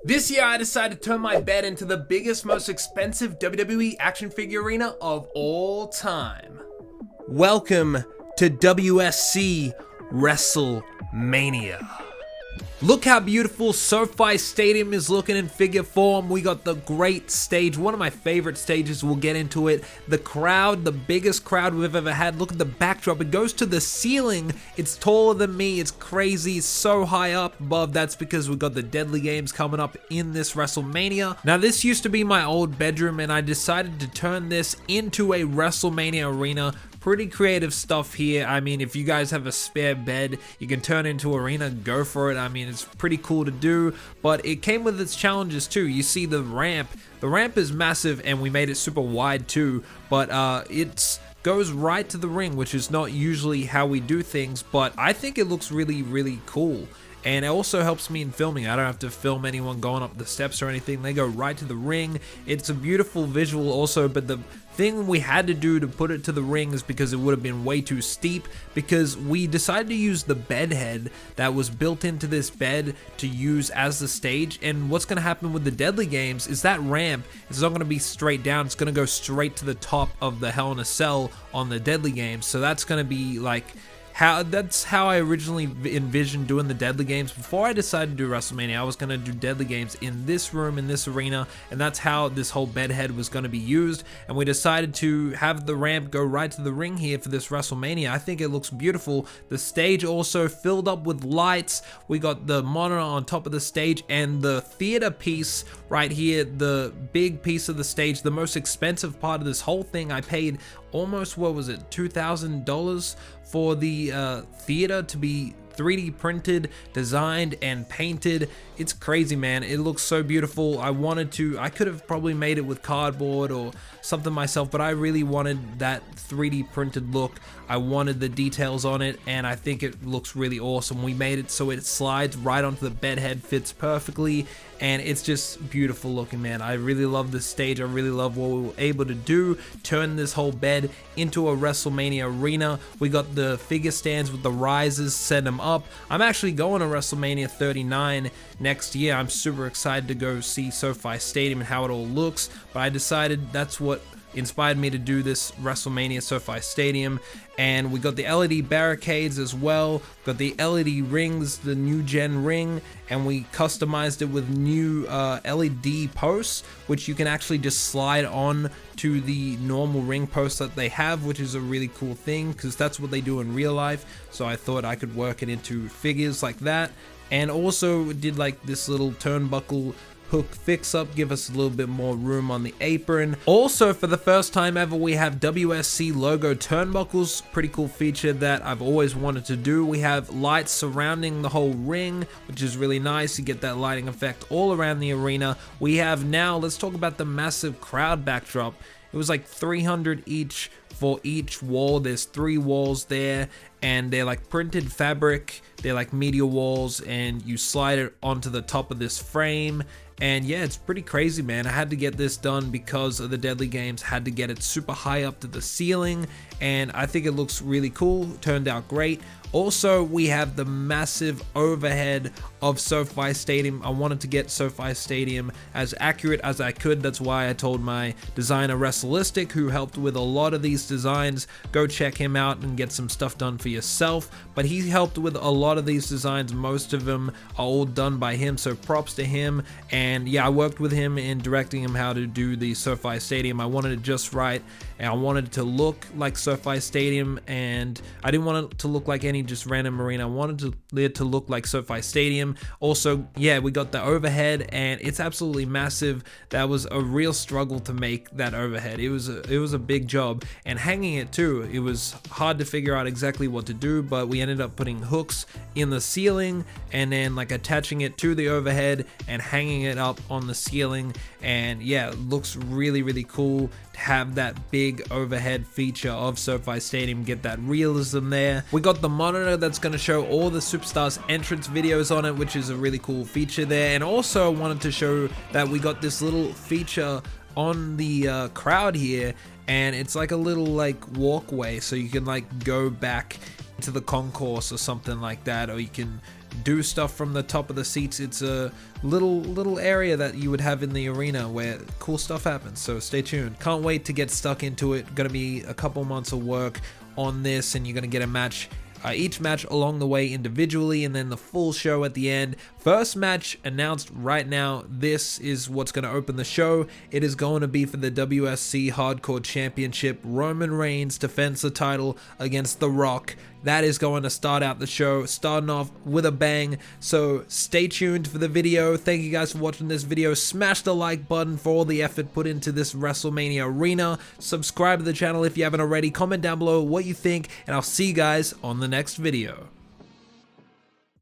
This year I decided to turn my bed into the biggest, most expensive WWE action figure arena of all time. Welcome to WSC WrestleMania. Look how beautiful SoFi Stadium is looking in figure form. We got the great stage, one of my favorite stages, we'll get into it. The crowd, the biggest crowd we've ever had. Look at the backdrop, it goes to the ceiling. It's taller than me, it's crazy, so high up above. That's because we got the Deadly Games coming up in this WrestleMania. Now this used to be my old bedroom and I decided to turn this into a WrestleMania arena. Pretty creative stuff here. I mean, if you guys have a spare bed, you can turn into arena, go for it. I mean, it's pretty cool to do, but it came with its challenges too. You see the ramp. The ramp is massive and we made it super wide too, but it goes right to the ring, which is not usually how we do things, but I think it looks really cool. And it also helps me in filming. I don't have to film anyone going up the steps or anything. They go right to the ring. It's a beautiful visual also, but the thing we had to do to put it to the ring is because it would have been way too steep, because we decided to use the bed head that was built into this bed to use as the stage. And what's going to happen with the Deadly Games is that ramp is not going to be straight down. It's going to go straight to the top of the Hell in a Cell on the Deadly Games. So that's going to be like... That's how I originally envisioned doing the Deadly Games. Before I decided to do WrestleMania, I was going to do Deadly Games in this room, in this arena, and that's how this whole bed head was going to be used. And we decided to have the ramp go right to the ring here for this WrestleMania. I think it looks beautiful. The stage also filled up with lights. We got the monitor on top of the stage and the theater piece right here, the big piece of the stage, the most expensive part of this whole thing. I paid almost, what was it, $2,000 for the theater to be 3D printed, designed, and painted. It's crazy, man. It looks so beautiful. I could have probably made it with cardboard or something myself, but I really wanted that 3D printed look. I wanted the details on it, and I think it looks really awesome. We made it so it slides right onto the bed head, fits perfectly, and it's just beautiful looking, man. I really love this stage. I really love what we were able to do, turn this whole bed into a WrestleMania arena. We got the figure stands with the risers, set them up. I'm actually going to WrestleMania 39 next year. I'm super excited to go see SoFi Stadium and how it all looks, but I decided that's what inspired me to do this WrestleMania SoFi Stadium. And we got the LED barricades as well, got the LED rings, the new gen ring, and we customized it with new LED posts, which you can actually just slide on to the normal ring posts that they have, which is a really cool thing because that's what they do in real life. So I thought I could work it into figures like that. And also did like this little turnbuckle hook fix up, give us a little bit more room on the apron. Also, for the first time ever, we have WSC logo turnbuckles. Pretty cool feature that I've always wanted to do. We have lights surrounding the whole ring, which is really nice. You get that lighting effect all around the arena. We have now, let's talk about the massive crowd backdrop. It was like 300 each for each wall. There's 3 walls there, and they're like printed fabric. They're like media walls, and you slide it onto the top of this frame. And yeah, it's pretty crazy, man. I had to get this done because of the Deadly Games. Had to get it super high up to the ceiling, and I think it looks really cool. Turned out great. Also, we have the massive overhead of SoFi Stadium. I wanted to get SoFi Stadium as accurate as I could. That's why I told my designer Wrestlistic, who helped with a lot of these designs, go check him out and get some stuff done for yourself. But he helped with a lot of these designs. Most of them are all done by him, so props to him. And yeah, I worked with him in directing him how to do the SoFi Stadium. I wanted it just right, and I wanted it to look like SoFi Stadium, and I didn't want it to look like any just random arena. I wanted it to look like SoFi Stadium. Also, yeah, we got the overhead, and it's absolutely massive. That was a real struggle to make that overhead. It was a big job, and hanging it too. It was hard to figure out exactly what to do, but we ended up putting hooks in the ceiling and then like attaching it to the overhead and hanging it up on the ceiling. And yeah, it looks really cool to have that big overhead feature of SoFi Stadium, get that realism there. We got the monitor that's going to show all the superstars entrance videos on it, which is a really cool feature there. And also I wanted to show that we got this little feature on the crowd here, and it's like a little like walkway, so you can like go back to the concourse or something like that, or you can do stuff from the top of the seats. It's a little area that you would have in the arena where cool stuff happens, so stay tuned. Can't wait to get stuck into it. Gonna be a couple months of work on this, and you're gonna get a match, each match along the way individually, and then the full show at the end. First match announced right now. This is what's going to open the show. It is going to be for the WSC Hardcore Championship. Roman Reigns defends the title against The Rock. That is going to start out the show, starting off with a bang. So stay tuned for the video. Thank you guys for watching this video. Smash the like button for all the effort put into this WrestleMania arena. Subscribe to the channel if you haven't already. Comment down below what you think, and I'll see you guys on the next video.